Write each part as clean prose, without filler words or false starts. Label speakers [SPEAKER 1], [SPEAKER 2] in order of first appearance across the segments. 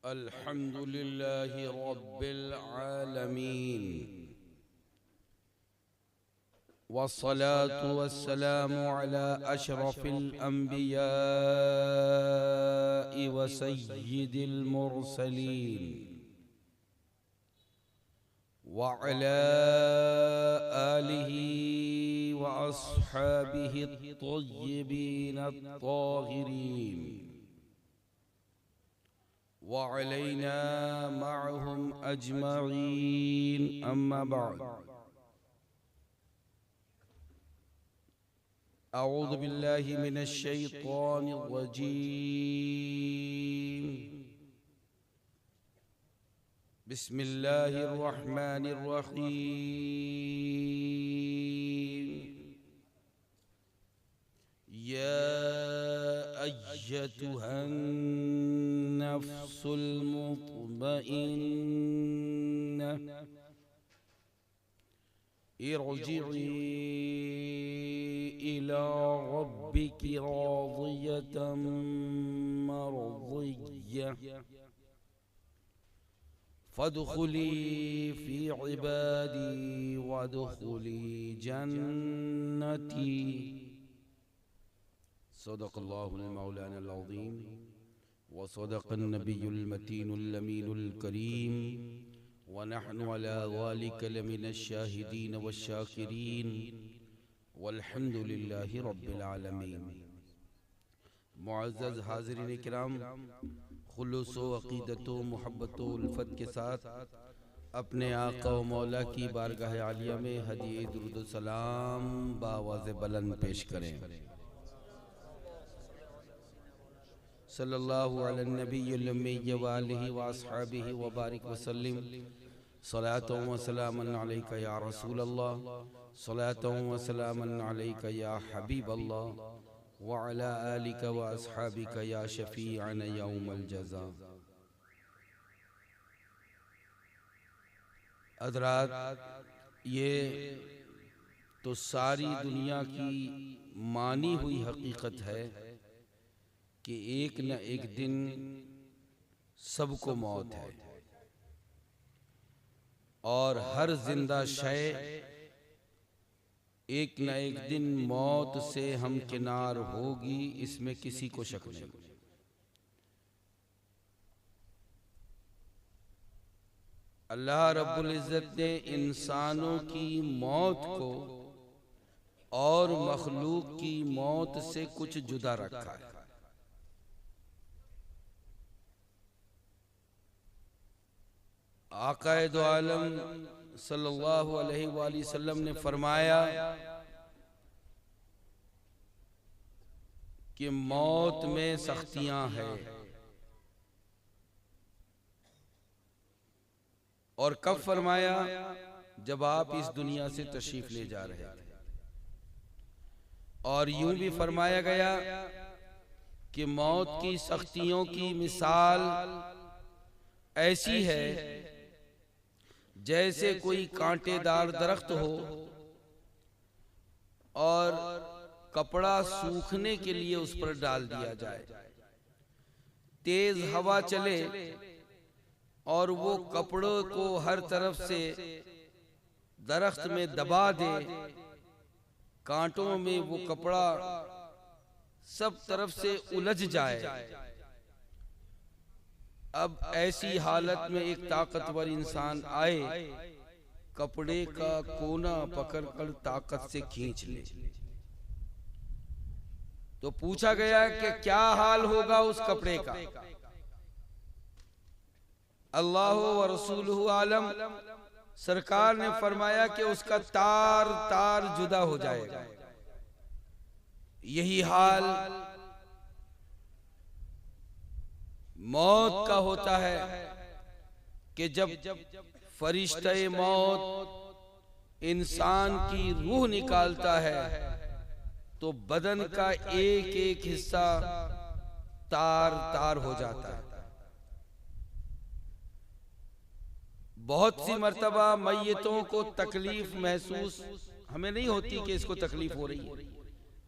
[SPEAKER 1] अल्हम्दुलिल्लाहि रब्बिल आलमीन वस्सलातु वस्सलामु अला अशरफिल अंबिया'i व सय्यिदिल मुरसलीन व अला आलिहि व अस्हाबिहि अत्तय्यिबीन अत्ताहिरीन वअलैना मअहुम अजमईन अम्मा बाद। अऊज़ु बिल्लाहि मिनश शैतानिर रजीम। बिस्मिल्लाहिर रहमानिर रहीम। या अय्यतुहन नफ्सुल मुतमइन्ना इरजिई इला रब्बिकी राज़ियतम मर्ज़िय्यह फदखुली फी इबादी वदखुली जन्नती। सदक़ल्लाहुल मौलाना अज़ीम व सदक़न नबियुल मतीनुल अमीनुल करीम व नहनु अला ज़ालिका लमिनश शाहिदीन वश्शाकिरीन वल्हम्दुलिल्लाहि रब्बिल आलमीन। मुअज़्ज़ज़ हाज़िरीन किराम, खुलूस व अक़ीदत व मोहब्बत व उल्फत के साथ अपने आका व मौला की बारगाह आलिया में हदीए दुरूद व सलाम बावाज़ बुलंद पेश करें। सल्लल्लाहु अला नबिय्यिल उम्मी व आलिहि व अस्हाबिहि व बारिक व सल्लिम। सलातुन व सलामुन अलैका या रसूल अल्लाह, सलातुन व सलामुन अलैका या हबीब अल्लाह व अला आलिका व अस्हाबिका या शफीअना यौमल जज़ा। हज़रात, ये तो सारी दुनिया की मानी हुई हकीकत है कि एक न एक दिन सबको मौत है और हर जिंदा शय एक न एक दिन मौत से हमकिनार होगी, इसमें किसी को शक नहीं। अल्लाह रब्बुल इज़्ज़त ने इंसानों की मौत को और मखलूक की मौत से कुछ जुदा रखा है। आक़ाए दो आलम सल्लल्लाहु अलैहि वसल्लम ने फरमाया कि मौत में सख्तियां हैं। और कब फरमाया? जब आप इस दुनिया से तशरीफ ले जा रहे थे। और यूं भी फरमाया गया कि मौत की सख्तियों की मिसाल ऐसी है जैसे कोई कांटेदार दरख्त हो और कपड़ा सूखने के लिए उस पर डाल दिया जाए, तेज हवा चले और वो कपड़ों को हर तरफ से दरख्त में दबा दे, कांटों में वो कपड़ा सब तरफ से उलझ जाए। अब ऐसी हालत में एक ताकतवर इंसान आए, कपड़े का कोना पकड़कर ताकत से खींच ले, तो पूछा गया कि क्या हाल होगा उस कपड़े का? अल्लाह व रसूलुहु आलम, सरकार ने फरमाया कि उसका तार तार जुदा हो जाएगा। यही हाल मौत का होता है कि जब फरिश्ते मौत इंसान की रूह निकालता है तो बदन का एक एक हिस्सा तार तार हो जाता है। बहुत सी मर्तबा मैयतों को तकलीफ महसूस हमें नहीं होती कि इसको तकलीफ हो रही है।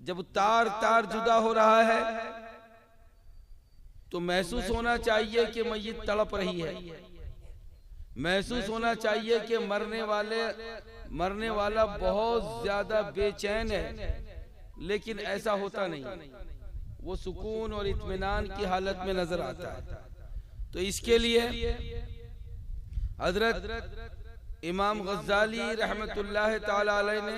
[SPEAKER 1] जब तार तार जुदा हो रहा है तो महसूस होना चाहिए कि मैयत तड़प रही है, महसूस होना चाहिए कि मरने वाला बहुत ज्यादा बेचैन है, लेकिन ऐसा होता नहीं, वो सुकून और इत्मीनान की हालत में नजर आता है। तो इसके लिए हजरत इमाम गज़ाली रहमतुल्लाह ताला अलैह ने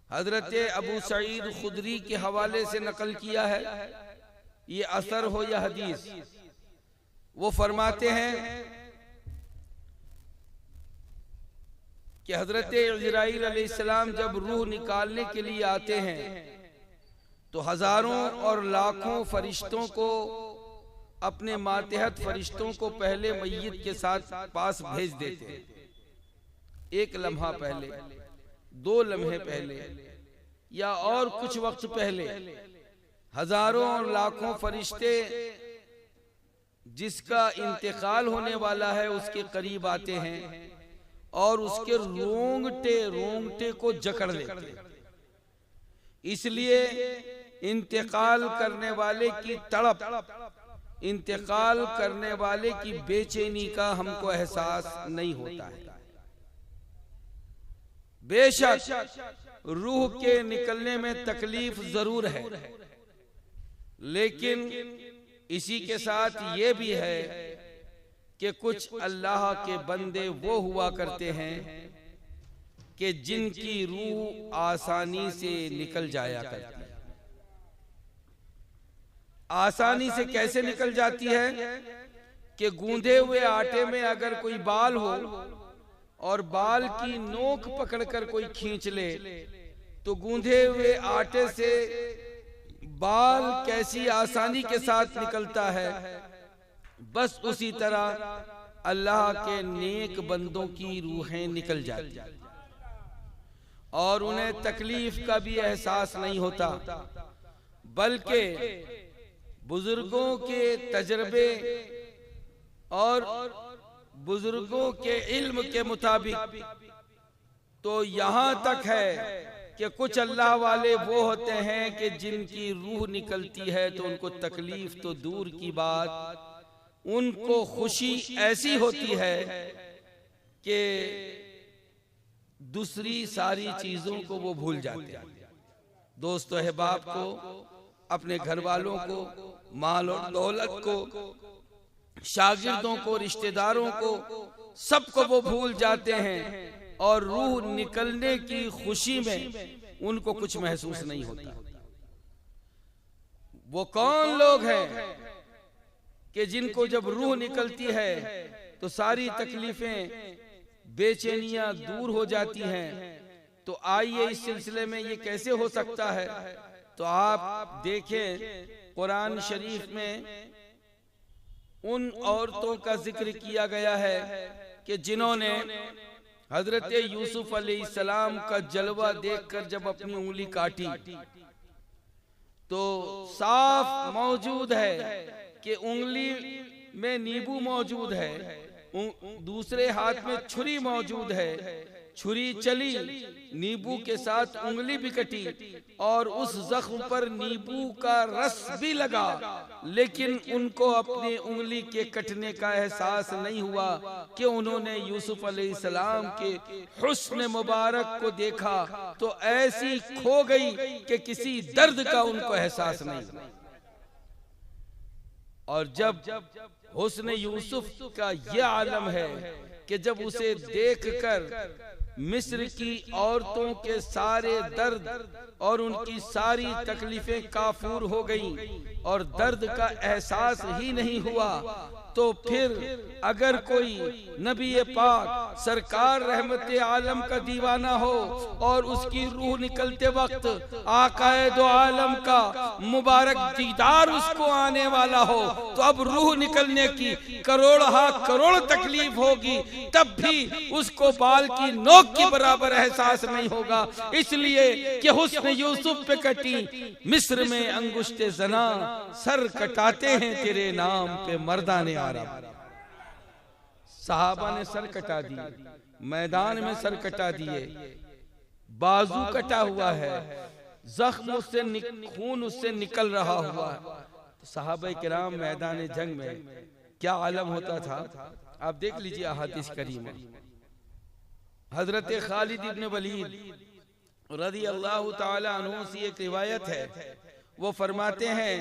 [SPEAKER 1] हजरत अबू सईद खुदरी के हवाले से नकल किया है, ये असर हो या हदीस, वो फरमाते हैं कि हजरत इजराइल अलैहिस्सलाम जब रूह निकालने के लिए आते हैं तो हजारों और लाखों फरिश्तों को, अपने मातहत फरिश्तों को पहले मैयत के साथ पास भेज देते हैं। एक लम्हा पहले, 2 लम्हे पहले या और कुछ वक्त पहले हजारों और लाखों फरिश्ते जिसका इंतकाल होने वाला है उसके करीब आते हैं और उसके रोंगटे को जकड़ लेते हैं। इसलिए इंतकाल करने वाले की तड़प, इंतकाल करने वाले की बेचैनी का हमको एहसास नहीं होता है। बेशक रूह के निकलने में तकलीफ जरूर है, लेकिन इसी के साथ ये भी है कि कुछ अल्लाह के बंदे वो हुआ करते हैं कि जिनकी रूह आसानी से निकल जाया करती है। आसानी से कैसे निकल जाती है कि गूंधे हुए आटे में अगर कोई बाल हो और बाल की नोक पकड़कर कोई खींच ले तो गूंधे हुए आटे से बाल कैसी आसानी के साथ निकलता है, बस उसी तरह अल्लाह के नेक बंदों की रूहें निकल जाती और उन्हें तकलीफ का भी एहसास नहीं होता, बल्कि बुजुर्गों के तजर्बे और बुजुर्गों के इल्म के मुताबिक तो यहाँ तक है कि कुछ अल्लाह वाले वो होते हैं कि जिनकी रूह निकलती है तो उनको तकलीफ तो दूर की बात, उनको खुशी ऐसी होती है कि दूसरी सारी चीजों को वो भूल जाते हैं। दोस्तों अहबाब को, अपने घर वालों को, माल और दौलत को, शागिर्दों को, रिश्तेदारों को, सबको वो भूल जाते हैं और रूह निकलने की खुशी में उनको कुछ महसूस नहीं होता। वो कौन लोग हैं कि जिनको जब रूह निकलती है तो सारी तकलीफें, बेचैनियां दूर हो जाती हैं? तो आइए इस सिलसिले में ये कैसे हो सकता है, तो आप देखें कुरान शरीफ में उन औरतों का जिक्र किया गया है कि जिन्होंने हजरत यूसुफ अलैहिस्सलाम का जलवा देखकर जब अपनी उंगली काटी तो साफ मौजूद है कि उंगली में नींबू मौजूद है, दूसरे हाथ में छुरी मौजूद है, छुरी चली, नींबू के साथ उंगली भी कटी और उस जख्म पर नींबू का रस भी लगा, लेकिन उनको अपनी उंगली के कटने का एहसास नहीं हुआ कि उन्होंने यूसुफ अलैहिस्सलाम के हुस्न मुबारक को देखा तो ऐसी खो गई कि किसी दर्द का उनको एहसास नहीं। और जब हुस्न यूसुफ का ये आलम है कि जब उसे देखकर मिस्र की औरतों के सारे दर्द और उनकी सारी तकलीफें काफूर हो गईं और दर्द का एहसास ही नहीं हुआ, तो फिर अगर कोई नबी पाक सरकार रहमत आलम का दीवाना हो और उसकी रूह निकलते वक्त आकाए दो आलम का मुबारक दीदार उसको आने वाला हो, तो अब रूह निकलने की करोड़ तकलीफ होगी, तब भी उसको बाल की नोक के बराबर एहसास नहीं होगा, इसलिए कि हुस्न यूसुफ पे कटी मिस्र में अंगुश्ते जना, सर कटाते हैं तेरे नाम पे मर्दाने आरब। सहाबा ने सर कटा दिए, मैदान में सर कटा दिए, बाजू कटा हुआ है, जख्म उससे खून उससे निकल रहा हुआ है, सहाबा किराम मैदान जंग में क्या आलम होता था, आप देख लीजिए अहादीस करीम। हजरत खालिद इब्न वलीद रज़ी अल्लाह ताला अन्हु से एक रिवायत है, वो फरमाते हैं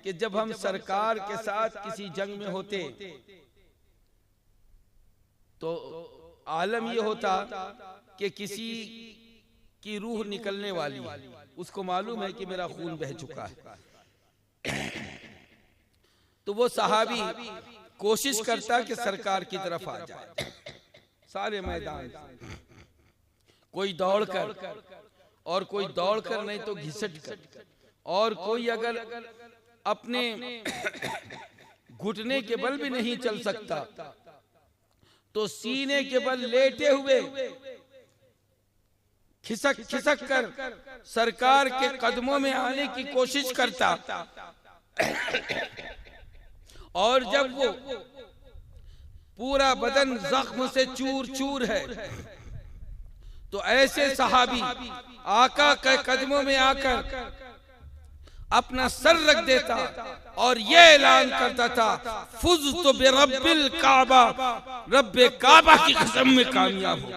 [SPEAKER 1] कि जब हम सरकार के साथ किसी जंग में होते तो आलम ये होता कि किसी की रूह निकलने वाली, उसको मालूम है कि मेरा खून बह चुका है, तो वो सहाबी कोशिश करता कि सरकार की तरफ आ जाए। सारे मैदान, कोई दौड़कर और कोई दौड़कर नहीं तो घिसट कर, और कोई अगर अपने घुटने के बल भी नहीं चल सकता तो सीने के बल लेटे हुए खिसक खिसक कर सरकार के कदमों में आने की कोशिश करता। और जब वो पूरा बदन जख्म से चूर चूर है तो ऐसे सहाबी आका के कदमों में आकर अपना सर रख देता और ये ऐलान करता था, फुज़्तु बिरब्बिल काबा, रब्बे काबा की कसम में कामयाब हो।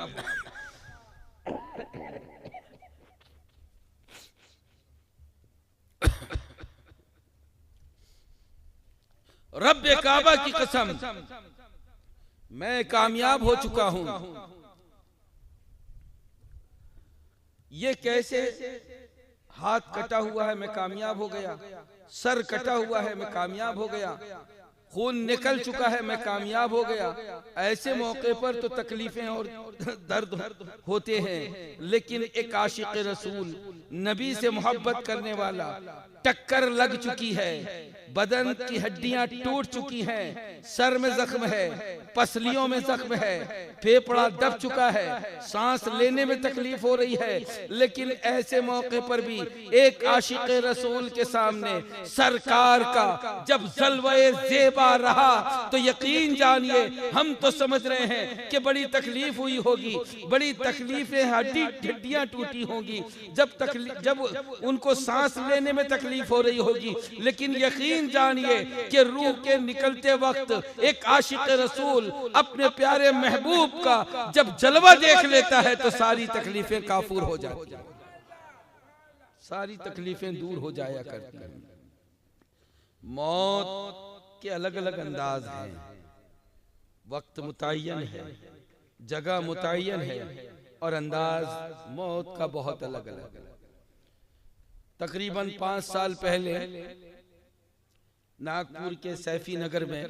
[SPEAKER 1] रब्बे काबा की कसम, मैं कामयाब हो चुका हूं। ये कैसे? हाथ कटा हुआ है मैं कामयाब हो गया, सर कटा हुआ है मैं कामयाब हो गया, खून निकल चुका है मैं कामयाब हो गया। ऐसे मौके पर तो तकलीफें और दर्द होते हैं, लेकिन एक आशिक रसूल, नबी से मोहब्बत करने वाला, टक्कर लग चुकी है, बदन की हड्डियां टूट चुकी हैं, सर में जख्म है, पसलियों में जख्म है, फेफड़ा दब चुका है, सांस लेने में तकलीफ हो रही है, लेकिन ऐसे मौके पर भी एक आशिक रसूल के सामने सरकार का जब जलवे ज़ेबा रहा तो यकीन जानिए हम तो समझ रहे हैं कि बड़ी तकलीफ हुई होगी, बड़ी तकलीफें, हड्डियां टूटी होंगी, जब उनको सांस लेने में तकलीफ हो रही होगी, लेकिन यकीन जानिए कि रूह के निकलते वक्त एक आशिक रसूल अपने प्यारे महबूब का जब जलवा देख लेता है तो सारी तकलीफें काफूर हो जाती हैं, सारी तकलीफें दूर हो जाया करती हैं। मौत के अलग अलग अंदाज हैं, वक्त मुतय्यन है, जगह मुतय्यन है, और अंदाज मौत का बहुत अलग अलग है। तकरीबन 5 साल पहले नागपुर के सैफी नगर में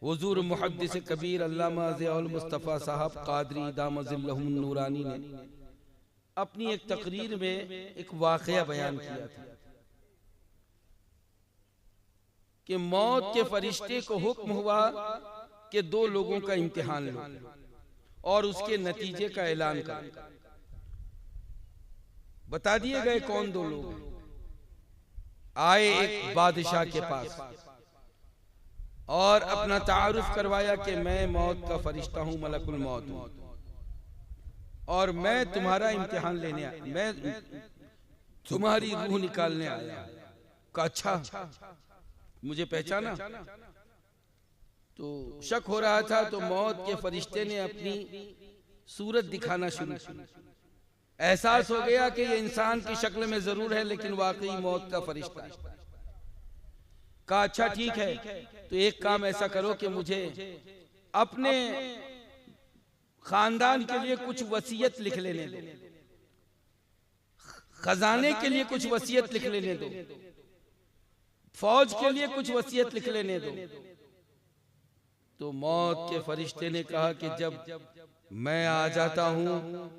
[SPEAKER 1] हुजूर मुहद्दिस कबीर अल्लामा ज़ियाउल मुस्तफ़ा साहब क़ादरी दामज़िल्लहुम नूरानी ने अपनी एक तकरीर में एक वाक़या बयान किया था कि मौत के फरिश्ते को हुक्म हुआ कि 2 लोगों का इम्तिहान लो और उसके नतीजे का ऐलान करो। बता दिए गए कौन 2 लोग। आए एक बादशाह के पास और अपना तारुफ करवाया कि मैं मौत का फरिश्ता हूं, मलकुल मौत हूं, और मैं तुम्हारा इम्तिहान लेने आया, मैं तुम्हारी रूह निकालने आया। का अच्छा, मुझे पहचाना? तो शक हो रहा था, तो मौत के फरिश्ते ने अपनी सूरत दिखाना शुरू की। एहसास हो गया कि ये इंसान की शक्ल में जरूर है, लेकिन वाकई मौत का फरिश्ता है। कहा अच्छा ठीक है, तो एक काम ऐसा करो कि मुझे अपने खानदान के लिए कुछ वसीयत लिख लेने दो, खजाने के लिए कुछ वसीयत लिख लेने दो, फौज के लिए कुछ वसीयत लिख लेने दो। तो मौत के फरिश्ते ने कहा कि जब मैं आ जाता हूं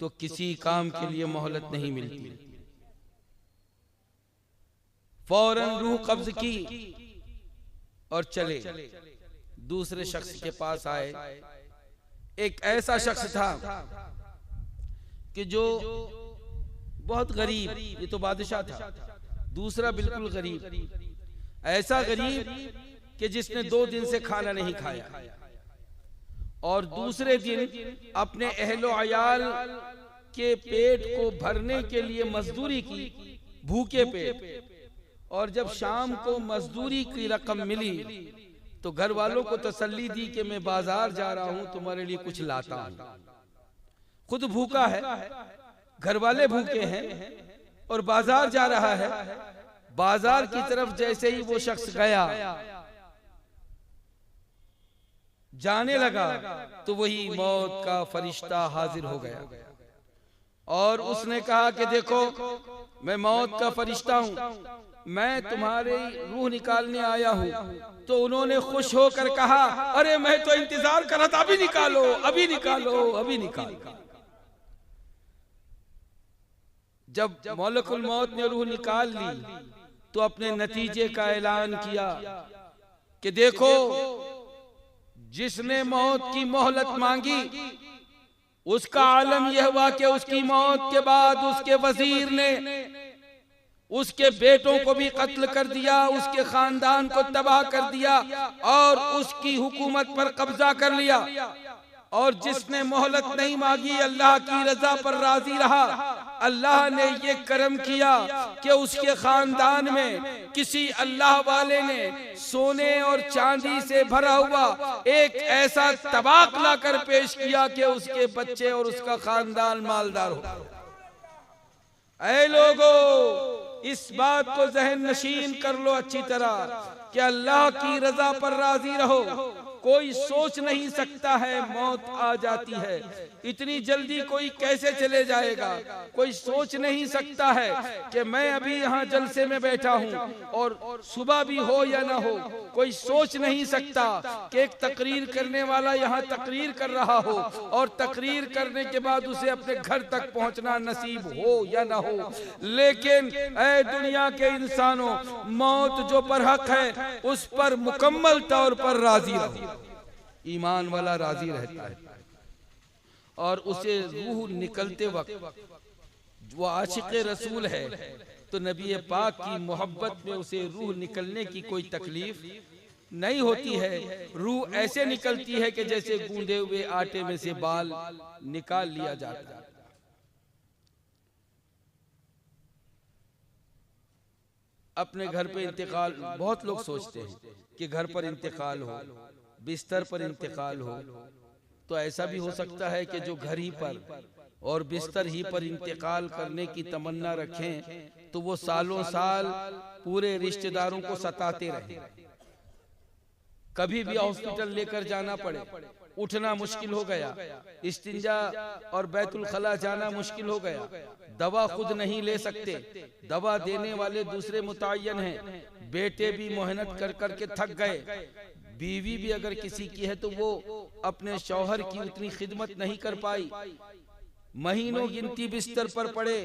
[SPEAKER 1] तो किसी काम के लिए मोहलत नहीं मिलती। फौरन रूह कब्ज की और चले। दूसरे शख्स के पास आए। एक ऐसा शख्स था कि जो बहुत गरीब, ये तो बादशाह था, दूसरा बिल्कुल गरीब, ऐसा गरीब कि जिसने 2 दिन से खाना नहीं खाया, और दूसरे दिन अपने अहलो अयाल के पेट को भरने के लिए मजदूरी की, भूखे पेट, और जब शाम को मजदूरी की रकम मिली तो घर वालों को तसल्ली दी कि मैं बाजार जा रहा हूं, तुम्हारे लिए कुछ लाता हूं। खुद भूखा है, घर वाले भूखे हैं और बाजार जा रहा है। बाजार की तरफ जैसे ही वो शख्स गया, जाने लगा, तो वही मौत का फरिश्ता हाजिर हो गया और उसने कहा कि देखो मैं मौत का फरिश्ता हूं, मैं तुम्हारी रूह निकालने आया हूं। तो उन्होंने खुश होकर कहा, अरे मैं तो इंतजार कर रहा था, अभी निकालो, अभी निकालो, अभी निकालो। जब मौलकुल मौत ने रूह निकाल ली तो अपने नतीजे का ऐलान किया कि देखो जिसने मौत की मोहलत मांगी उसका आलम यह हुआ कि उसकी मौत के बाद उसके वजीर ने उसके बेटों को भी कत्ल कर दिया, उसके खानदान को तबाह कर दिया और उसकी हुकूमत पर कब्जा कर लिया। और जिसने मोहलत नहीं मांगी, अल्लाह की रजा पर राजी रहा, अल्लाह ने ये करम किया कि उसके खानदान में किसी अल्लाह वाले ने सोने और चांदी से भरा हुआ एक ऐसा तबाक लाकर पेश किया कि उसके बच्चे और उसका खानदान मालदार हो। ऐ लोगों, इस बात को जहन नशीन कर लो अच्छी तरह कि अल्लाह की रजा पर राजी रहो। कोई सोच नहीं सकता है मौत आ जाती है, इतनी जल्दी कोई कैसे चले जाएगा। कोई सोच नहीं सकता है कि मैं अभी यहाँ जलसे में बैठा हूँ और सुबह भी हो या ना हो। कोई सोच नहीं सकता कि एक तकरीर करने वाला यहाँ तकरीर कर रहा हो और तकरीर करने के बाद उसे अपने घर तक पहुँचना नसीब हो या ना हो। लेकिन ऐ दुनिया के इंसानों, मौत जो पर हक है उस पर मुकम्मल तौर पर राजी रहो। ईमान वाला राजी रहता है और उसे रूह निकलते वक्त वो आशिक़ रसूल है तो नबी पाक की मोहब्बत में उसे रूह निकलने की कोई तकलीफ नहीं होती है। रूह ऐसे निकलती है कि जैसे गूंदे हुए आटे में से बाल निकाल लिया जाता है। अपने घर पे इंतकाल, बहुत लोग सोचते हैं कि घर पर इंतकाल हो, बिस्तर पर इंतकाल हो, तो ऐसा भी हो सकता है कि जो घर ही पर और बिस्तर ही पर इंतकाल करने की तमन्ना रखें तो वो सालों साल पूरे रिश्तेदारों को सताते रहे। कभी भी हॉस्पिटल लेकर जाना पड़े, उठना मुश्किल हो गया, इस्तिंजा और बैतुल खला जाना मुश्किल हो गया, दवा खुद नहीं ले सकते, दवा देने वाले दूसरे मुतय्यन हैं, बेटे भी मेहनत कर कर के थक गए, बीवी भी अगर किसी की है तो वो अपने शौहर की उतनी खिदमत नहीं कर पाई, महीनों गिनती बिस्तर पर पड़े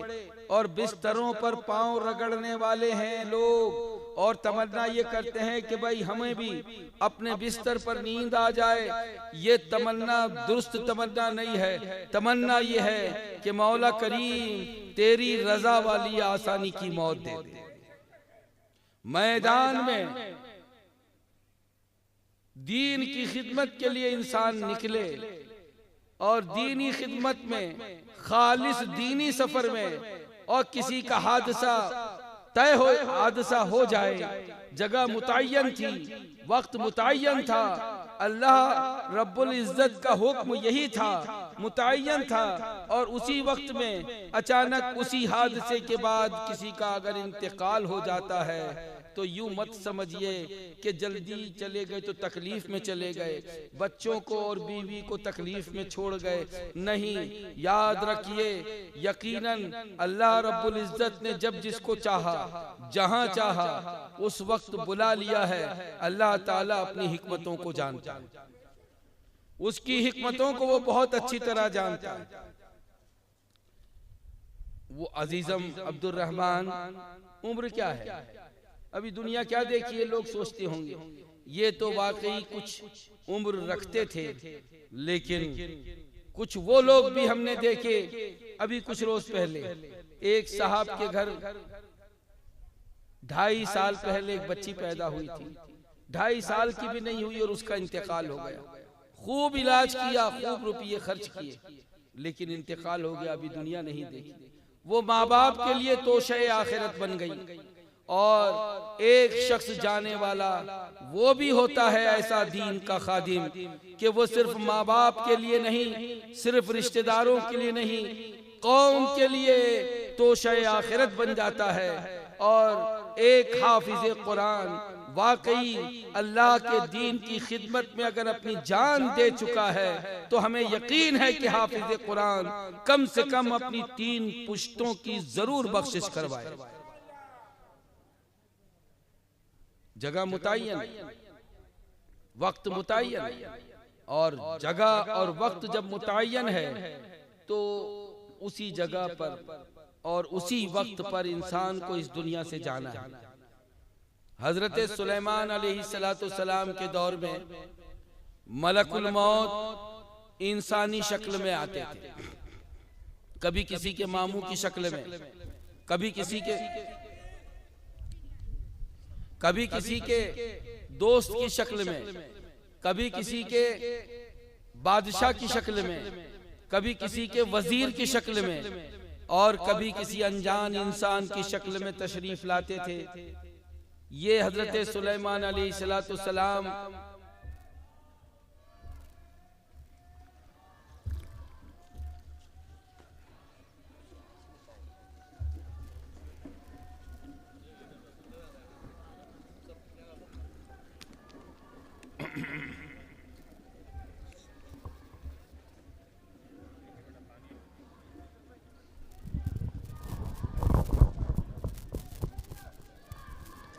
[SPEAKER 1] और बिस्तरों पर पांव रगड़ने वाले हैं लोग और तमन्ना ये करते हैं कि भाई हमें भी अपने बिस्तर पर नींद आ जाए। ये तमन्ना दुरुस्त तमन्ना नहीं है। तमन्ना ये है कि मौला करीम तेरी रजा वाली आसानी की मौत दे दे। मैदान में दीन की खिदमत के लिए इंसान निकले और दीनी खिदमत में खालिस दीनी सफर में और किसी का हादसा तय हो, हादसा हो जाए, जगह मुतय्यन थी, वक्त मुतय्यन था, अल्लाह रब्बुल इज्जत का हुक्म यही था, मुतय्यन था, और उसी वक्त में अचानक उसी हादसे के बाद किसी का अगर इंतकाल हो जाता है तो यूं मत समझिए कि जल्दी चले गए तो तकलीफ में चले गए, बच्चों को और बीवी को तकलीफ में छोड़ गए। नहीं, याद रखिए यकीनन अल्लाह रब्बुल इज्जत ने जब जिसको चाहा, जहां चाहा, उस वक्त बुला लिया है। अल्लाह ताला अपनी हिकमतों को जानता है, उसकी हिकमतों को वो बहुत अच्छी तरह जानता है। वो अजीजम अब्दुल रहमान उम्र क्या है, अभी दुनिया क्या देखिए, लोग सोचते होंगे ये तो वाकई कुछ उम्र रखते थे, लेकिन कुछ वो लोग भी हमने देखे। अभी कुछ रोज पहले एक साहब के घर 2.5 साल पहले एक बच्ची पैदा हुई थी, 2.5 साल की भी नहीं हुई और उसका इंतकाल हो गया। खूब इलाज किया, खूब रुपये खर्च किए, लेकिन इंतकाल हो गया, अभी दुनिया नहीं देखी। वो माँ बाप के लिए तोशे आखिरत बन गई और एक शख्स जाने वाला वो भी होता है ऐसा दीन का खादिम कि वो सिर्फ माँ बाप के लिए नहीं, सिर्फ रिश्तेदारों के लिए नहीं, कौम के लिए तोशे आखिरत बन जाता है। और एक हाफिज कुरान वाकई अल्लाह के दीन की खिदमत में अगर अपनी जान दे चुका है तो हमें यकीन है कि हाफिज कुरान कम से कम अपनी 3 पुश्तों की जरूर बख्शिश करवाए। जगह मुतय्यन, वक्त मुतय्यन, और जगह और वक्त जब मुतय्यन है तो उसी जगह पर और उसी वक्त पर इंसान को इस दुनिया से जाना है। हजरत सुलेमान अलैहिस्सलाम के दौर में मलकुल मौत इंसानी शक्ल में आते थे, कभी किसी के मामू की शक्ल में, कभी किसी के दोस्त की शक्ल में, कभी किसी के बादशाह की शक्ल में, कभी किसी के वजीर की शक्ल में, और कभी किसी अनजान इंसान की शक्ल में तशरीफ लाते थे। ये हजरत सुलेमान अलैहिस्सलाम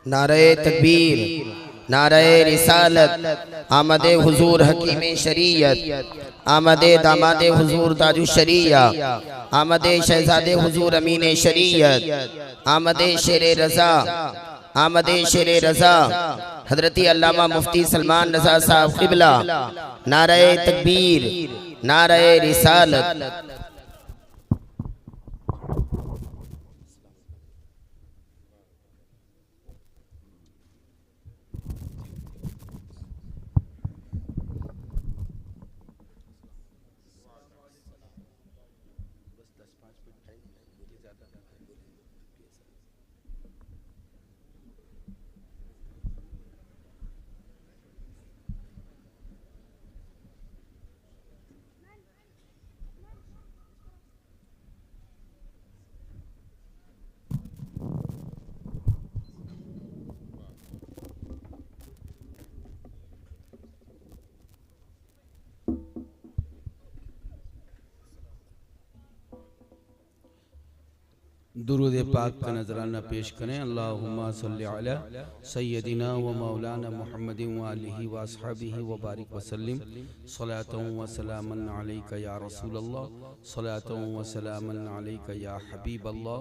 [SPEAKER 2] नारे तकबीर, नारे रिसालत, आमदे हुजूर हकीम शरीयत, आमदे दामादे हुजूर ताजु शरिया, आमदे शहजादे हुजूर अमीन शरीयत, आमदे शेरे रजा, आमदे शेरे रजा हजरती अल्लामा मुफ्ती सलमान रजा साहब क़िबला। नारे तकबीर, नारे रिसालत।
[SPEAKER 1] दुरूद पाक का नजराना पेश करें। अल्लाहुम्मा सल्लि अला सय्यदिना व मौलाना मुहम्मदिन व आलिहि व अस्हाबिहि व बारिक वसल्लिम सलातन व सलामन अलैका या रसूलल्लाह, सलातन व सलामन अलैका या हबीबल्लाह।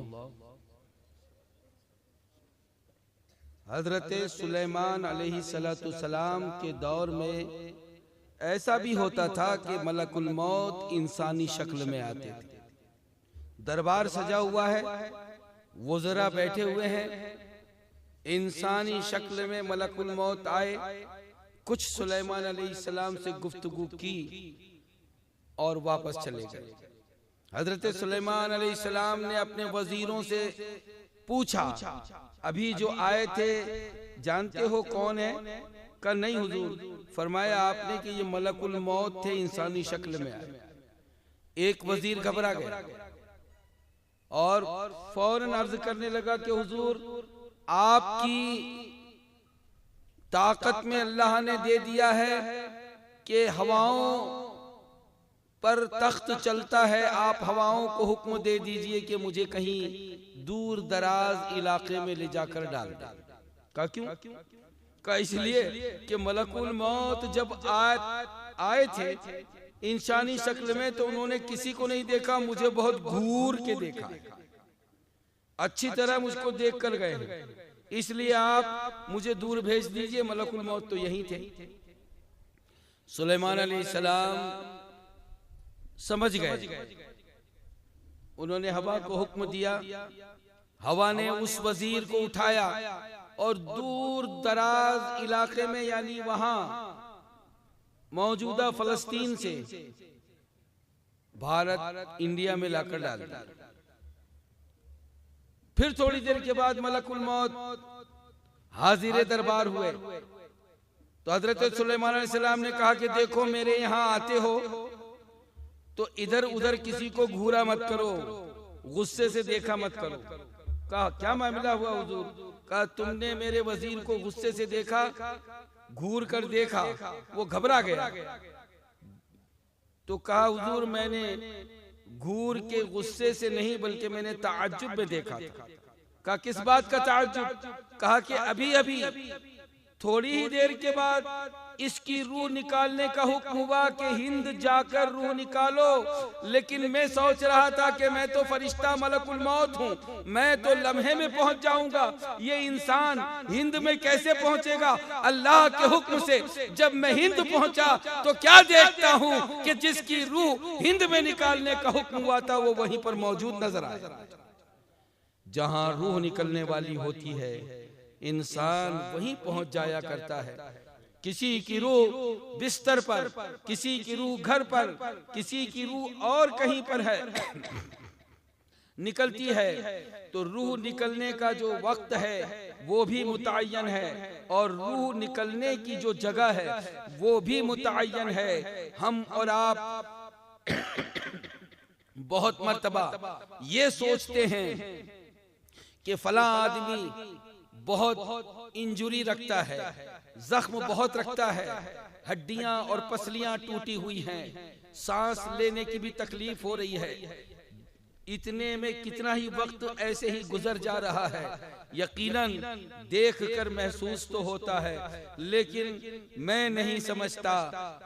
[SPEAKER 1] हजरत सुलेमान अलैहिस्सलाम के दौर में ऐसा भी होता था कि मलकुल मौत इंसानी शक्ल में आते थे। दरबार सजा हुआ है, वज़रा बैठे हुए हैं, इंसानी शक्ल में मलकुल मौत आए, कुछ सुलेमान अलैहिस्सलाम से गुफ्तगू की और वापस चले गए। हजरत सुलेमान अलैहिस्सलाम ने अपने वजीरों से पूछा, अभी जो आए थे जानते हो कौन है? कहा नहीं हुजूर। फरमाया आपने कि ये मलकुल मौत थे, इंसानी शक्ल में आए। एक वजीर घबरा गया और फौरन अर्ज करने लगा कि हुजूर आपकी ताकत में अल्लाह ने दे दिया है कि हवाओं पर तख्त चलता है, आप हवाओं को हुक्म दे दीजिए कि मुझे कहीं दूर दराज इलाके में ले जाकर डाल दें। कहा क्यों? कहा इसलिए कि मलकुल मौत जब आए थे इंसानी शक्ल में तो उन्होंने किसी को नहीं देखा, मुझे बहुत घूर के देखा, अच्छी तरह मुझको देख कर गए, इसलिए आप मुझे दूर भेज दीजिए, मलकुल मौत तो यही थे। सुलेमान अलैहिस्सलाम समझ गए, उन्होंने हवा को हुक्म दिया, हवा ने उस वजीर को उठाया और दूर दराज इलाके में यानी वहां मौजूदा फलस्तीन से भारत इंडिया में लाकर डाल दिया। फिर थोड़ी देर के बाद मलकुल मौत हाजिर दरबार हुए। तो हजरत सुलेमान अलैहिस्सलाम ने कहा कि देखो मेरे यहाँ आते हो तो इधर उधर किसी को घूरा मत करो, गुस्से से देखा मत करो। कहा क्या मामला हुआ हुजूर? कहा तुमने मेरे वजीर को गुस्से से देखा, घूर कर देखा, वो घबरा गया। तो कहा हुजूर मैंने घूर के गुस्से से नहीं बल्कि मैंने ताज्जुब में देखा था। कहा किस बात का ताज्जुब? कहा कि अभी अभी थोड़ी ही देर के बाद इसकी रूह निकालने का हुक्म हुआ कि हिंद जाकर रूह निकालो, लेकिन मैं सोच रहा था कि मैं तो फरिश्ता मलकुल मौत हूँ, मैं तो लम्हे में पहुंच जाऊंगा, ये इंसान हिंद में कैसे पहुंचेगा? अल्लाह के हुक्म से जब मैं हिंद पहुंचा तो क्या देखता हूँ कि जिसकी रूह हिंद में निकालने का हुक्म हुआ था वो वहीं पर मौजूद नजर आया। जहां रूह निकलने वाली होती है इंसान वहीं पहुंच जाया करता है। किसी की रूह बिस्तर पर, किसी की रूह घर पर, किसी की रूह और कहीं पर है निकलती है। तो रूह निकलने का जो वक्त है वो भी मुतअय्यन है और रूह निकलने की जो जगह है वो भी मुतअय्यन है। हम और आप बहुत मर्तबा ये सोचते हैं कि फला आदमी बहुत इंजुरी रखता है, जख्म बहुत रखता है, हड्डियां और पसलियां टूटी हुई हैं, सांस लेने की भी तकलीफ हो रही है। इतने में कितना ही वक्त ऐसे ही गुजर जा रहा है, यकीनन देखकर महसूस तो होता है, लेकिन मैं नहीं समझता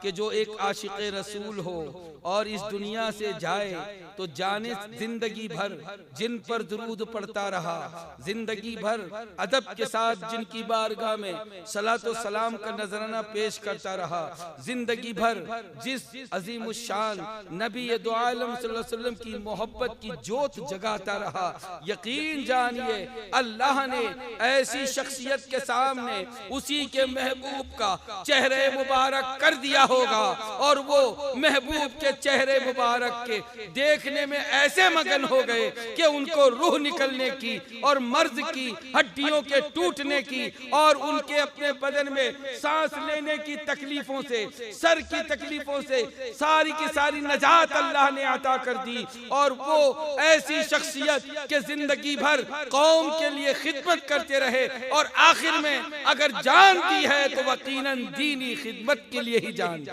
[SPEAKER 1] कि जो एक आशिक़े रसूल हो और इस दुनिया से जाए तो जाने जिंदगी भर जिन पर दुरूद पढ़ता रहा, जिंदगी भर अदब के साथ जिनकी बारगाह में सलातो सलाम का नजराना पेश करता रहा, जिंदगी भर जिस अजीमुशान नबी दो आलम सल्लल्लाहु अलैहि वसल्लम की मोहब्बत की जोत जगाता रहा, यकीन जानिए अल्लाह ने ऐसी शख्सियत के सामने उसी के महबूब का चेहरे मुबारक कर दिया होगा और वो महबूब के चेहरे मुबारक के देखने में ऐसे मगन हो गए कि उनको रूह निकलने की और मर्ज की, हड्डियों के टूटने की और उनके अपने बदन में सांस लेने की तकलीफों से, सर की तकलीफों से सारी की सारी नजात अल्लाह ने अता कर दी। और वो ऐसी शख्सियत के जिंदगी भर कौम के लिए खिदमत करते रहे और आखिर में अगर जान दी है तो यकीनन दीनी खिदमत के लिए ही जान,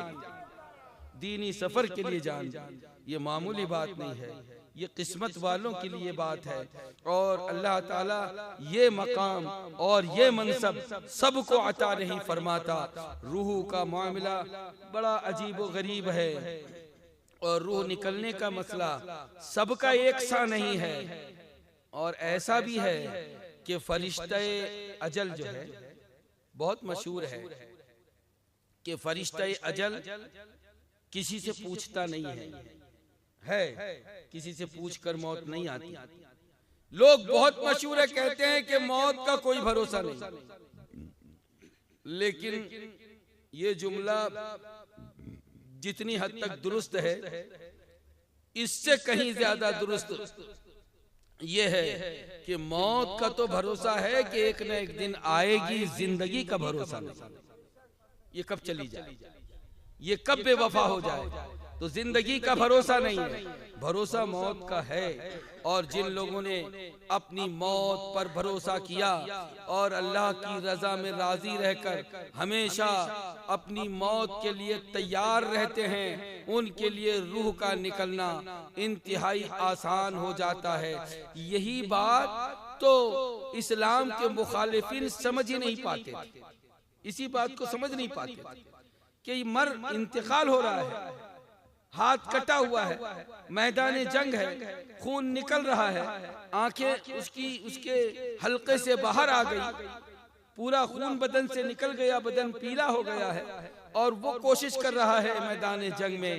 [SPEAKER 1] दीनी सफर के लिए जान। ये मामूली बात नहीं है, ये किस्मत वालों के लिए बात है। और अल्लाह ताला ये मकाम और ये मनसब सबको अता नहीं फरमाता। रूह का मामला बड़ा अजीब व गरीब है और रूह निकलने का मसला सबका एक सा नहीं है। और ऐसा भी है कि फरिश्ते अजल जो है बहुत मशहूर है कि फरिश्ते अजल किसी से पूछता नहीं है, किसी से पूछकर मौत नहीं आती। लोग बहुत मशहूर है, कहते हैं कि मौत का कोई भरोसा नहीं, लेकिन ये जुमला जितनी हद तक दुरुस्त है इससे कहीं ज्यादा दुरुस्त ये है कि मौत का तो भरोसा है कि एक न एक दिन आएगी, जिंदगी का भरोसा नहीं। ये कब चली जाए, ये कब बेवफा हो जाए, तो जिंदगी का भरोसा नहीं है, भरोसा मौत का है। और जिन लोगों ने अपनी मौत पर भरोसा किया और अल्लाह की रजा में राजी रहकर हमेशा अपनी मौत के लिए तैयार रहते हैं, उनके लिए रूह का निकलना इंतहाई आसान हो जाता है। यही बात तो इस्लाम के मुखालिफिन समझ ही नहीं पाते, इसी बात को समझ नहीं पाते कि मर इंतकाल हो रहा है, हाथ कटा हुआ है, मैदान जंग है, खून निकल रहा है, आंखें उसके हल्के से बाहर आ गई, पूरा खून बदन से निकल गया, बदन पीला हो गया है, और वो कोशिश कर रहा है मैदान जंग में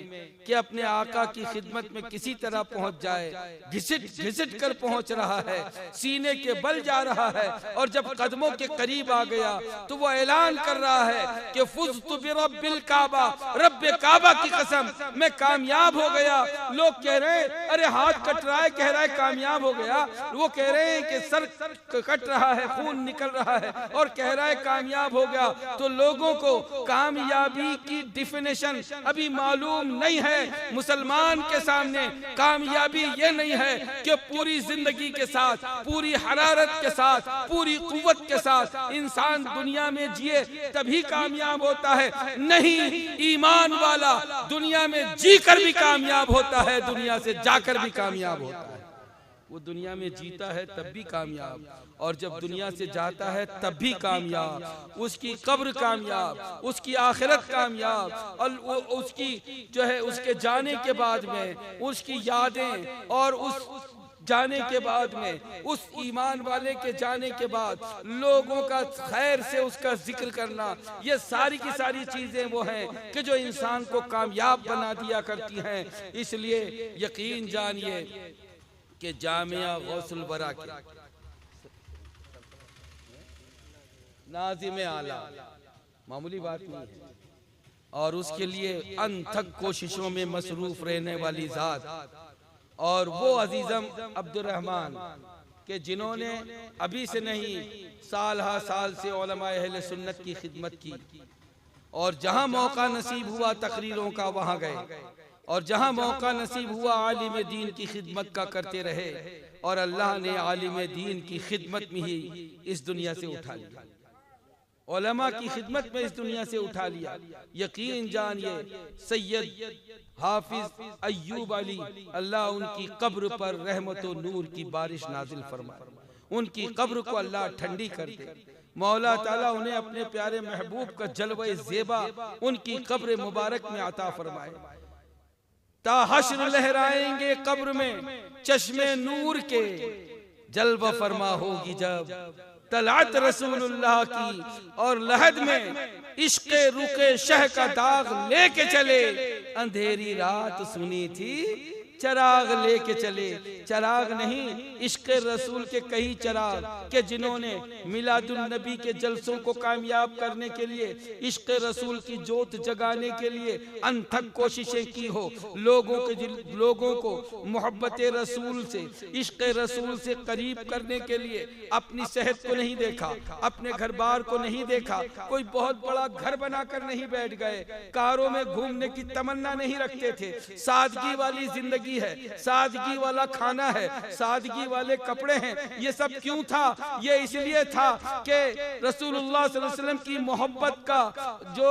[SPEAKER 1] कि अपने आका की खिदमत में किसी तरह पहुंच जाए, घिसिट घिसिट कर पहुंच रहा है, सीने के बल जा रहा है, और जब कदमों के करीब आ गया तो वो ऐलान कर रहा है कि फुज़्तु बिरब्बिल काबा, रब्बे काबा की कसम मैं कामयाब हो गया। लोग कह रहे हैं अरे हाथ कट रहा है, कह रहा है कामयाब हो गया। वो कह रहे हैं कि सर कट रहा है, खून निकल रहा है, और कह रहा है कामयाब हो गया। तो लोगों को कामयाबी की डिफिनेशन अभी मालूम नहीं है। मुसलमान के सामने कामयाबी ये नहीं है कि पूरी जिंदगी के साथ, पूरी हरारत के साथ, पूरी कुव्वत के साथ इंसान दुनिया में जिए तभी कामयाब होता है। नहीं, ईमान वाला दुनिया में जीकर भी कामयाब होता है, दुनिया से जाकर भी कामयाब होता है। वो दुनिया में जीता है तब भी कामयाब, और जब दुनिया से जाता है तब भी कामयाब। उसकी कब्र कामयाब, उसकी आखिरत कामयाब, और उसकी जो है उसके जाने के बाद में उसकी यादें, और उस जाने के बाद में उस ईमान वाले के जाने के बाद लोगों का खैर से उसका जिक्र करना, ये सारी की सारी चीजें वो हैं कि जो इंसान को कामयाब बना दिया करती हैं। इसलिए यकीन जानिए कि जामिया गौसुल बरा के नाज़िम आला मामूली बात नहीं है, और उसके लिए अनथक कोशिशों में मसरूफ रहने वाली जात, और वो अजीजम अब्दुर्रहमान के जिन्होंने अभी से नहीं साल हा साल से उलमाए अहले सुन्नत की खिदमत की, और जहां मौका नसीब हुआ तकरीरों का वहां गए, और जहां मौका नसीब हुआ आलिम दीन की खिदमत का करते रहे, और अल्लाह ने आलिम दीन की खिदमत में ही इस दुनिया से उठा लिया, उलमा की खिदमत में इस दुनिया से उठा लिया। यकीन जानिए सैयद हाफिज अय्यूब अली, अल्लाह उनकी कब्र पर रहमत और नूर की बारिश नाजिल फरमाए, उनकी कब्र को अल्लाह ठंडी कर दे। मौला ताला उन्हें अपने प्यारे महबूब का जलवे ज़ेबा उनकी कब्र मुबारक में अता फरमाए। ता हश्र लहराएंगे कब्र में चश्मे नूर के, जलवा फरमा होगी जब तलात रसूलुल्लाह की, और लहद में इश्क़ रुके शह का दाग लेके चले, अंधेरी रात सुनी थी चराग लेके चले। चराग नहीं, इश्क़ रसूल के कई चराग के जिन्होंने मिलादुन नबी के जलसों को कामयाब करने के लिए, इश्क़ रसूल की जोत जगाने के लिए अनथक कोशिशें की हो, लोगों को मोहब्बत रसूल से, इश्क़ रसूल से करीब करने के लिए अपनी सेहत को नहीं देखा, अपने घर बार को नहीं देखा, कोई बहुत बड़ा घर बनाकर नहीं बैठ गए, कारों में घूमने की तमन्ना नहीं रखते थे। सादगी वाली जिंदगी है, सादगी वाला खाना है, सादगी वाले कपड़े हैं। ये सब क्यों था? ये इसलिए था कि रसूलुल्लाह सल्लल्लाहु अलैहि वसल्लम की मोहब्बत का जो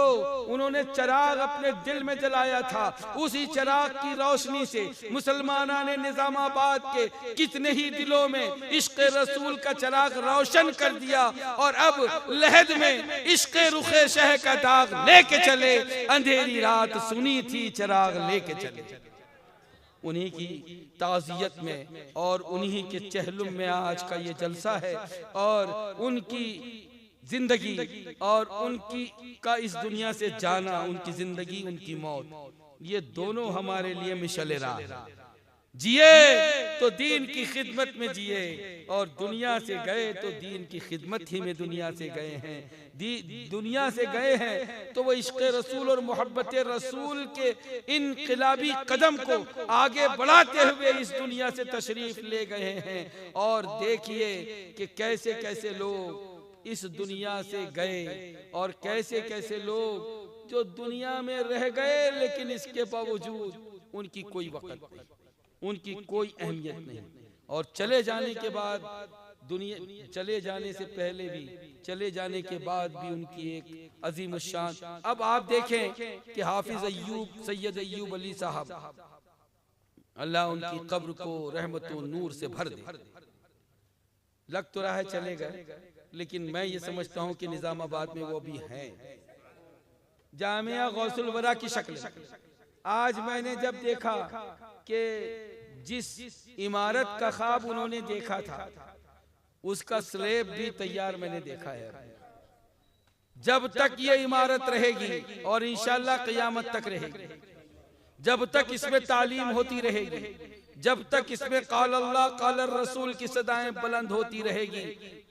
[SPEAKER 1] उन्होंने चराग अपने दिल में जलाया था, उसी चराग की रोशनी से मुसलमानों ने निजामाबाद के कितने ही दिलों में इश्क़ रसूल का चराग रोशन कर दिया, और अब लहद में इश्क़ रुखे शह का दाग लेके चले, अंधेरी रात सुनी थी चराग लेके चले। उन्हीं की ताज़ियत में और उन्हीं के चहलुम में आज का ये जलसा है, और उनकी जिंदगी और उनकी का इस दुनिया से जाना, उनकी जिंदगी उनकी मौत, ये दोनों हमारे लिए मिशल राह है। जिए तो दीन की खिदमत में जिए, और दुनिया से गए तो दीन की खिदमत ही में दुनिया से गए हैं। दुनिया से गए हैं तो वो इश्क़ रसूल और मोहब्बत रसूल के इनक़िलाबी कदम को आगे बढ़ाते हुए इस दुनिया से तशरीफ ले गए हैं। और देखिए कि कैसे कैसे लोग इस दुनिया से गए, और कैसे कैसे लोग जो दुनिया में रह गए लेकिन इसके बावजूद उनकी कोई वक़्त नहीं, उनकी कोई अहमियत नहीं, और चले जाने के बाद दुनिया, चले जाने से पहले भी, चले जाने के बाद भी उनकी एक अजीम शान। अब आप देखें कि हाफिज अय्यूब, सैयद अय्यूब अली साहब, अल्लाह उनकी कब्र को रहमत और नूर से भर दे। लग तो रहा है चले गए, लेकिन मैं ये समझता हूँ कि निजामाबाद में वो भी हैं, जामिया गौसुल वरा की शक्ल। आज मैंने जब देखा कि जिस इमारत का ख्वाब उन्होंने देखा था उसका स्लैब भी तैयार मैंने देखा है। जब तक ये इमारत रहेगी और इंशाअल्लाह क़यामत तक रहेगी, जब तक इसमें तालीम होती रहेगी, जब तक इसमें क़ाल अल्लाह क़ाल रसूल की सदाएं बुलंद होती रहेगी,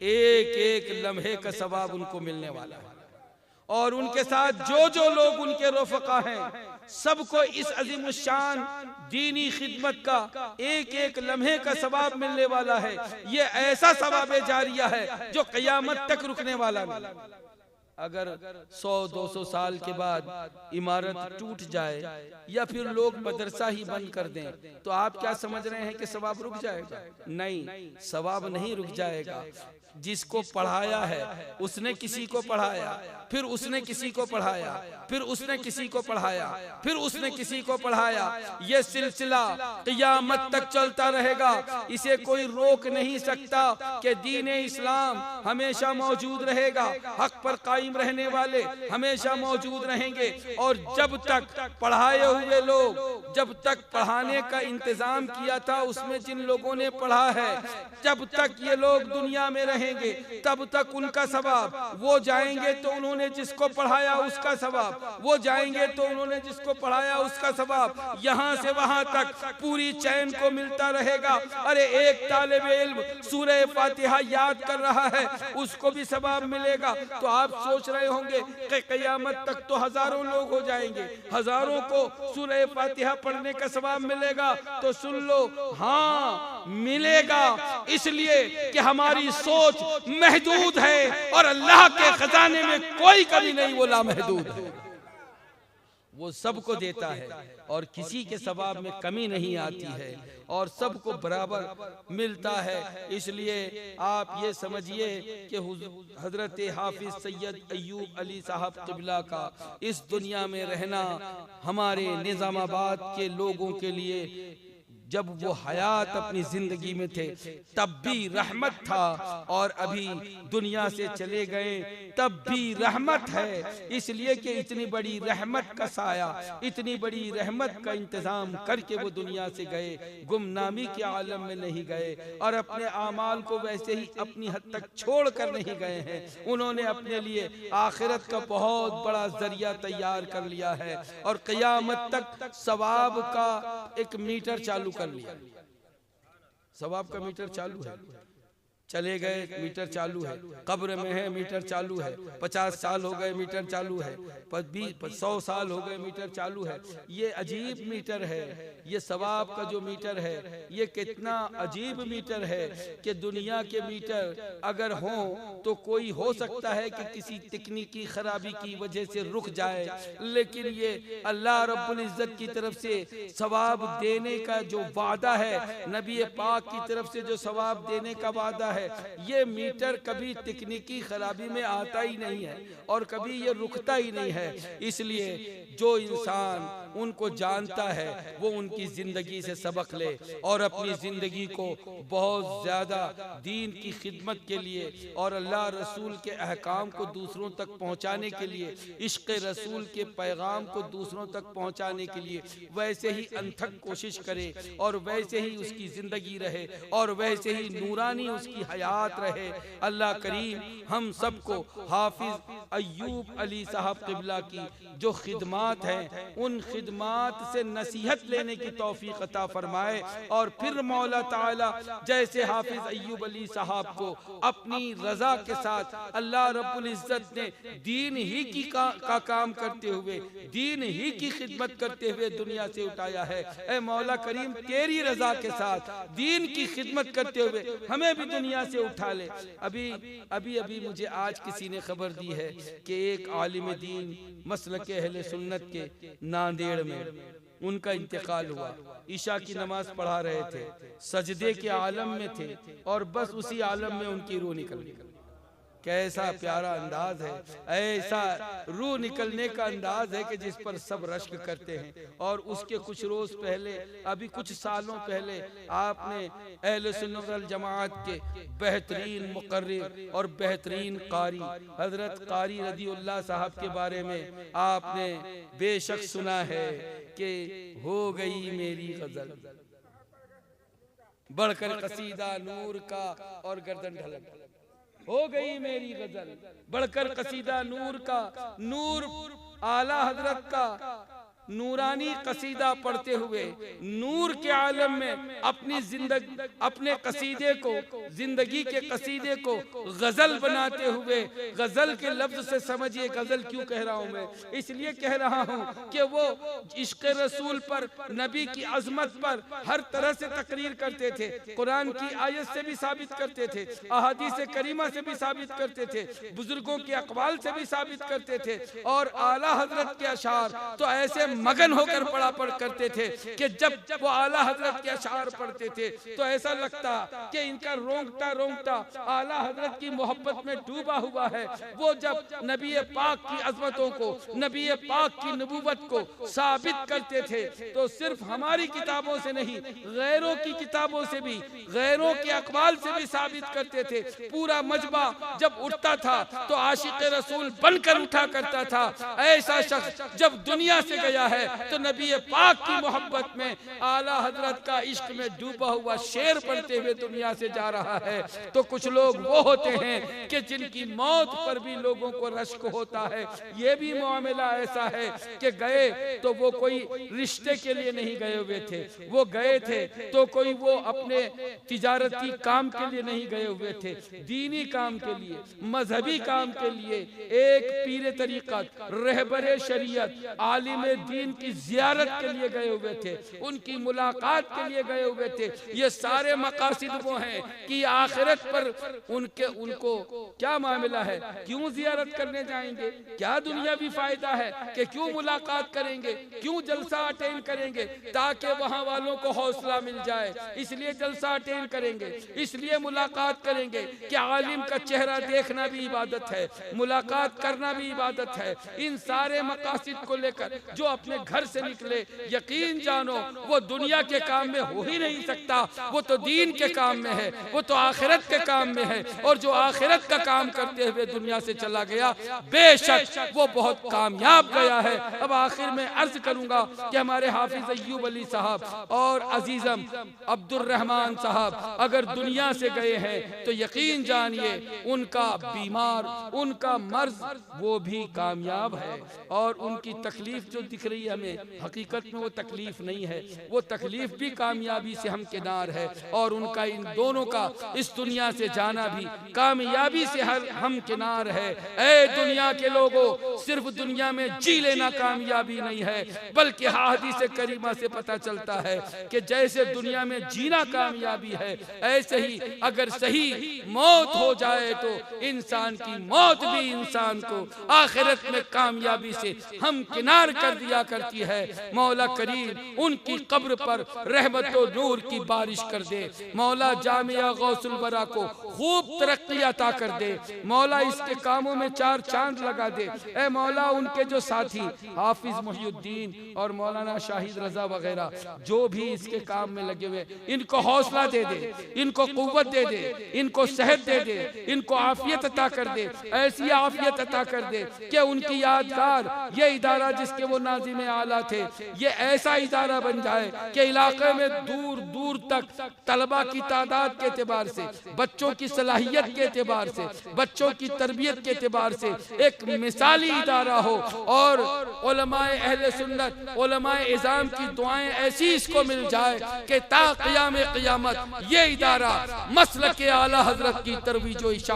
[SPEAKER 1] एक एक लम्हे का सवाब उनको मिलने वाला है। और उनके साथ जो जो लोग उनके रफ़क़ा हैं, सबको इस अज़ीम शान दीनी खिदमत का एक एक लम्हे का सवाब मिलने वाला है। ये ऐसा सवाब जारिया है जो क़यामत तक रुकने वाला नहीं। अगर 100-200 साल के बाद इमारत टूट जाए या फिर लोग मदरसा ही बंद कर दें, तो आप क्या समझ रहे हैं कि सवाब रुक जाएगा? नहीं, सवाब नहीं रुक जाएगा। जिसको पढ़ाया है उसने किसी को पढ़ाया, फिर उसने किसी को पढ़ाया, फिर उसने किसी को पढ़ाया, फिर उसने किसी को पढ़ाया। ये सिलसिला क़यामत तक चलता रहेगा। इसे कोई रोक नहीं सकता कि दीन इस्लाम हमेशा मौजूद रहेगा, हक पर कायम रहने वाले हमेशा मौजूद रहेंगे। और जब तक पढ़ाए हुए लोग, जब तक पढ़ाने का इंतजाम किया था उसमें जिन लोगों ने पढ़ा है, जब तक ये लोग दुनिया में रहेंगे तब तक उनका सवाब, वो जाएंगे तो उन्होंने जिसको पढ़ाया उसका सवाब, वो जाएंगे तो उन्होंने जिसको पढ़ाया उसका सवाब, यहाँ से वहां तक पूरी चैन को मिलता रहेगा। अरे एक तालिब इल्म सूरह फातिहा याद कर रहा है, उसको भी सवाब मिलेगा। तो आप सोच रहे होंगे कि क़यामत तक तो हजारों लोग हो जाएंगे, हजारों को सूरह फातिहा पढ़ने का सवाब मिलेगा। तो सुन लो, हाँ मिलेगा, इसलिए कि हमारी सोच महदूद है और अल्लाह के खजाने में कोई कमी नहीं, वो लामहदूद है, वो सबको देता है और किसी के सवाब में कमी नहीं आती है और सबको बराबर मिलता है। इसलिए आप ये समझिए कि हजरत हाफिज सैयद अय्यूब अली साहब क़िबला का इस दुनिया में रहना हमारे निज़ामाबाद के लोगों के लिए, जब वो हयात अपनी जिंदगी में थे तब भी रहमत था और अभी दुनिया से चले गए तब भी रहमत है। इसलिए कि इतनी बड़ी रहमत का साया, इतनी बड़ी रहमत का इंतजाम करके वो दुनिया से गए, गुमनामी के आलम में नहीं गए और अपने आमाल को वैसे ही अपनी हद तक छोड़ कर नहीं गए हैं। उन्होंने अपने लिए आखिरत का बहुत बड़ा जरिया तैयार कर लिया है और क़यामत तक सवाब का एक मीटर चालू कर लिया। सवाब का मीटर चालू है, चले गए मीटर चालू है, कब्र में है मीटर चालू है, 50 साल हो गए मीटर चालू है, 100 साल हो गए मीटर चालू है। ये अजीब मीटर है, ये सवाब का जो मीटर है ये कितना अजीब मीटर है कि दुनिया के मीटर अगर हो तो कोई हो सकता है कि किसी तकनीकी खराबी की वजह से रुक जाए, लेकिन ये अल्लाह रब्बुल इज्जत की तरफ से सवाब देने का जो वादा है, नबी पाक की तरफ से जो सवाब देने का वादा है, ये मीटर कभी तकनीकी खराबी में आता ही नहीं है और कभी ये रुकता ही नहीं है। इसलिए जो इंसान उनको जानता है वो उनकी जिंदगी से सबक ले और अपनी जिंदगी को बहुत ज्यादा दीन की खिदमत के लिए और अल्लाह रसूल के अहकाम को दूसरों तक पहुंचाने के लिए, इश्क़ रसूल के पैगाम को दूसरों तक पहुंचाने के लिए वैसे ही अनथक कोशिश करे और वैसे ही उसकी जिंदगी रहे और वैसे ही नूरानी उसकी हयात रहे। अल्लाह करीम हम सबको हाफिज अय्यूब अली साहब क़िबला की जो खिदमात हैं उन खिदमात से नसीहत लेने की तौफीक अता फरमाए और फिर मौला ताला जैसे हाफिज अय्यूब अली साहब को अपनी रजा के साथ अल्लाह रब्बुल इज्जत ने दीन ही की का काम करते हुए, दीन ही की खिदमत करते हुए दुनिया से उठाया है। ऐ मौला करीम तेरी रजा के साथ दीन की खिदमत करते हुए हमें भी दुनिया से उठा ले। अभी मुझे आज किसी ने खबर दी है कि एक आलिम दीन मसलक अहले सुन्नत के नांदेड़ में उनका इंतकाल हुआ। ईशा की नमाज पढ़ा रहे थे, सजदे के आलम में थे और बस उसी आलम में उनकी रूह निकल गई। कैसा प्यारा अंदाज है, ऐसा रूह निकलने का अंदाज है कि जिस पर सब रश्क करते हैं। और उसके कुछ रोज पहले, अभी कुछ सालों पहले आपने अहले सुन्नत वल जमाअत के बेहतरीन मुकर्रिर और बेहतरीन कारी हजरत कारी रदिउल्लाह साहब के बारे में आपने बेशक सुना है कि हो गई मेरी गजल बढ़कर कसीदा नूर का और गर्दन ढलक, हो गई मेरी गजल। बढ़कर कसीदा नूर का, नूर आला हजरत का नूरानी कसीदा पढ़ते हुए नूर के आलम में अपनी जिंदगी, अपने कसीदे को, जिंदगी के कसीदे को गजल बनाते हुए, गजल के लफ्ज से समझिए गजल क्यों कह रहा हूं मैं, इसलिए कह रहा हूं कि वो इश्क रसूल पर, नबी की अजमत पर हर तरह से तकरीर करते थे। कुरान की आयत से भी साबित करते थे, अहादीस करीमा से भी साबित करते थे, बुजुर्गों के अक़वाल से भी साबित करते थे, और आला हजरत के अशार तो ऐसे मगन होकर पढ़ा करते थे कि जब वो आला हजरत के अशार पढ़ते थे तो ऐसा लगता कि इनका रोंगटा रोंगटा आला हजरत की मोहब्बत में डूबा हुआ है। वो जब नबी पाक की अजमतों को, नबी पाक की नबूवत को साबित करते थे तो सिर्फ हमारी किताबों से नहीं, गैरों की किताबों से भी, गैरों के अक़वाल से भी साबित करते थे। पूरा मजमा जब उठता था तो आशिक रसूल बनकर उठा करता था। ऐसा शख्स जब दुनिया से गया है तो नबी पाक की मोहब्बत में, आला हजरत का इश्क में डूबा हुआ शेर पढ़ते हुए दुनिया से जा रहा है। तो कुछ लोग वो होते हैं कि जिनकी मौत पर भी लोगों को रश्क होता है। ये भी मामला ऐसा है कि गए तो वो कोई रिश्ते के लिए नहीं गए हुए थे, वो गए थे तो कोई वो अपने तिजारती काम के लिए नहीं गए हुए थे, दीनी काम के लिए, मजहबी काम के लिए, एक पीर तरीक़त, रहबर शरीयत, आलिम दीन की जियारत के लिए गए हुए थे, उनकी मुलाकात के लिए गए हुए थे। ये सारे मकासिद वो हैं कि आखिरत पर उनको क्या मामला है, क्यों जियारत करने जाएंगे, क्या दुनियावी फायदा है कि क्यों मुलाकात करेंगे, क्यों जलसा अटेंड करेंगे, ताकि वहां वालों को हौसला मिल जाए, इसलिए जलसा अटेंड करेंगे, इसलिए मुलाकात करेंगे कि आलिम का चेहरा देखना भी इबादत है, मुलाकात करना भी इबादत है। इन सारे मकासिद को लेकर जो अपने घर से निकले, यकीन जानो वो दुनिया के काम में हो ही नहीं सकता, वो तो दीन के काम में है, वो तो आखिरत के काम में है। और जो आखिरत का काम करते हुए दुनिया से चला गया, बेशक वो बहुत कामयाब गया है। अब आखिर में अर्ज करूंगा कि हमारे हाफिज अय्यूब अली साहब और अजीजम अब्दुल रहमान साहब अगर दुनिया से गए हैं तो यकीन जानिए उनका बीमार, उनका मर्ज वो भी कामयाब है। और उनकी तकलीफ जो दिख रही है हमें, हकीकत में वो तकलीफ नहीं है, वो तकलीफ भी कामयाबी से हमकिनार है। और उनका इन दोनों का इस दुनिया से जाना भी कामयाबी से हमकिनार है। ऐ दुनिया के लोगों, सिर्फ दुनिया में जी लेना कामयाबी नहीं है, बल्कि हदीस करीमा से पता चलता है कि जैसे दुनिया में जीना कामयाबी है, ऐसे ही अगर सही मौत हो जाए तो इंसान की मौत भी इंसान को आखिरत में कामयाबी से हमकिनार कर दिया करती है। मौला करीम उनकी कब्र पर रहमत और नूर की बारिश कर दे। मौला जामिया गौसुल वरा को खूब तरक्की अता कर दे। मौला इसके कामों में चार चांद लगा दे। ए मौला उनके जो साथी हाफिज मुहियुद्दीन और मौलाना शाहिद रजा वगैरह जो भी इसके काम में लगे हुए, इनको हौसला दे दे, इनको कुव्वत दे दे, इनको सेहत दे दे, इनको आफियत अता कर दे, ऐसी आफियत अता कर दे कि उनकी यादगार ये इदारा जिसके वो नाज़िम आला थे, ये ऐसा इदारा बन जाए कि इलाके में दूर दूर तक तलबा की तादाद के एतबार से, बच्चों की सलाहियत के एतबार से, बच्चों की तरबियत के एतबार से एक मिसाली इदारा हो। और उलमाए अहले सुन्नत, उलमाए इज़ाम की दुआएं ऐसी इसको मिल जाए कि ता क़ियाम क़ियामत ये इदारा मसलक आला हज़रत की तरवीज व इशा